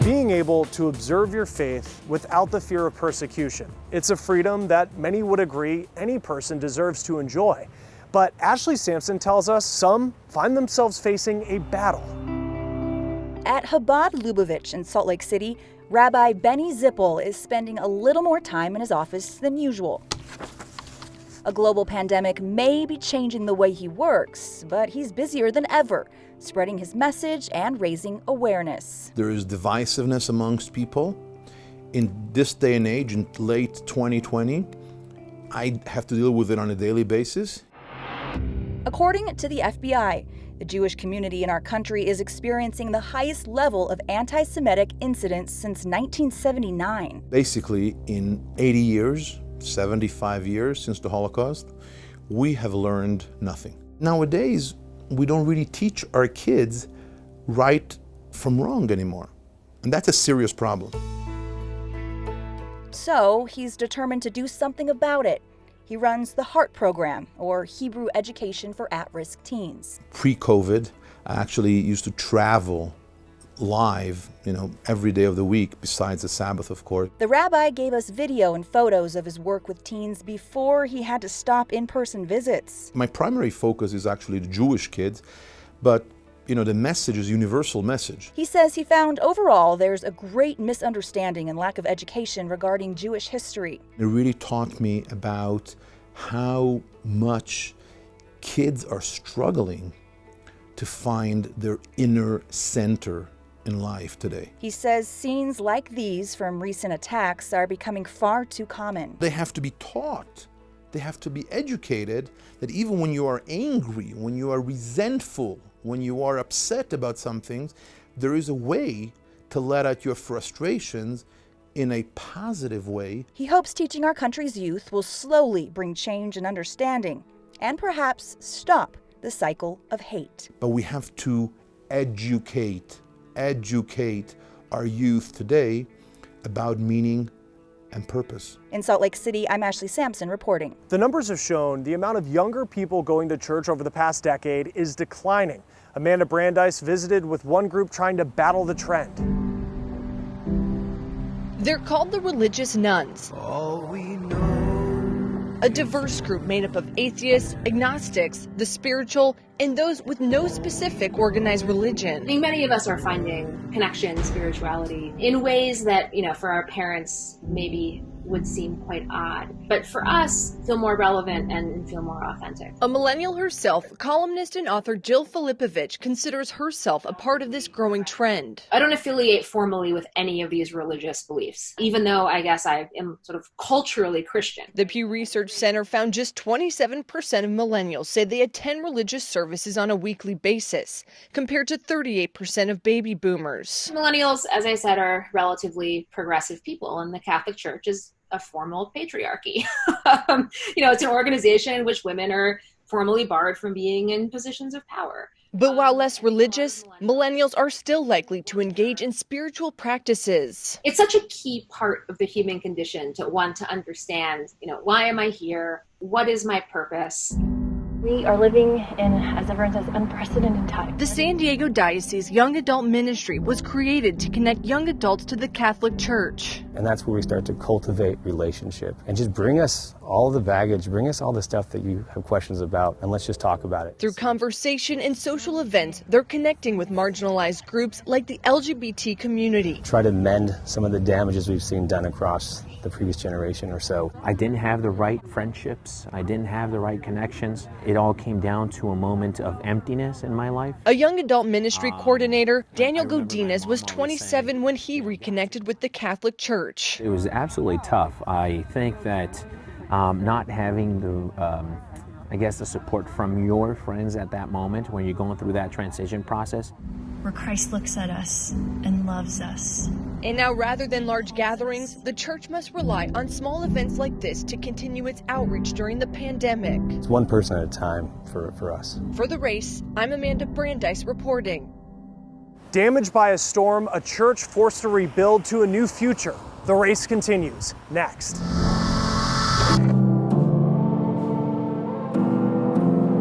being able to observe your faith without the fear of persecution. It's a freedom that many would agree any person deserves to enjoy. But Ashley Sampson tells us some find themselves facing a battle. At Chabad Lubavitch in Salt Lake City, Rabbi Benny Zippel is spending a little more time in his office than usual. A global pandemic may be changing the way he works, but he's busier than ever, spreading his message and raising awareness. There is divisiveness amongst people. In this day and age, in late 2020, I have to deal with it on a daily basis. According to the FBI, the Jewish community in our country is experiencing the highest level of anti-Semitic incidents since 1979. Basically, in 80 years, 75 years since the Holocaust, we have learned nothing. Nowadays, we don't really teach our kids right from wrong anymore. And that's a serious problem. So he's determined to do something about it. He runs the HEART program, or Hebrew Education for At-Risk Teens. Pre-COVID, I actually used to travel live, every day of the week, besides the Sabbath, of course. The rabbi gave us video and photos of his work with teens before he had to stop in-person visits. My primary focus is actually the Jewish kids, but the message is a universal message. He says he found overall there's a great misunderstanding and lack of education regarding Jewish history. It really taught me about how much kids are struggling to find their inner center in life today. He says scenes like these from recent attacks are becoming far too common. They have to be taught. They have to be educated that even when you are angry, when you are resentful, when you are upset about some things, there is a way to let out your frustrations in a positive way. He hopes teaching our country's youth will slowly bring change and understanding, and perhaps stop the cycle of hate. But we have to educate our youth today about meaning and purpose. In Salt Lake City, I'm Ashley Sampson reporting. The numbers have shown the amount of younger people going to church over the past decade is declining. Amanda Brandeis visited with one group trying to battle the trend. They're called the Religious Nuns. A diverse group made up of atheists, agnostics, the spiritual, and those with no specific organized religion. I think many of us are finding connection, spirituality, in ways that, for our parents maybe would seem quite odd, but for us feel more relevant and feel more authentic. A millennial herself, columnist and author Jill Filipovich considers herself a part of this growing trend. I don't affiliate formally with any of these religious beliefs, even though I guess I am sort of culturally Christian. The Pew Research Center found just 27% of millennials say they attend religious services on a weekly basis, compared to 38% of baby boomers. Millennials, as I said, are relatively progressive people, and the Catholic Church is a formal patriarchy. It's an organization in which women are formally barred from being in positions of power. But while less religious, millennials are still likely to engage in spiritual practices. It's such a key part of the human condition to want to understand, why am I here? What is my purpose? We are living in, as everyone says, unprecedented times. The San Diego Diocese Young Adult Ministry was created to connect young adults to the Catholic Church. And that's where we start to cultivate relationship and just bring us all the baggage, bring us all the stuff that you have questions about, and let's just talk about it. Through conversation and social events, they're connecting with marginalized groups like the LGBT community. Try to mend some of the damages we've seen done across the previous generation or so. I didn't have the right friendships. I didn't have the right connections. It all came down to a moment of emptiness in my life. A young adult ministry coordinator, Daniel Godinez, was 27 when he reconnected with the Catholic Church. It was absolutely tough. I think that not having the support from your friends at that moment when you're going through that transition process. Where Christ looks at us and loves us. And now, rather than large gatherings, the church must rely on small events like this to continue its outreach during the pandemic. It's one person at a time for us. For The Race, I'm Amanda Brandeis reporting. Damaged by a storm, a church forced to rebuild to a new future. The race continues next.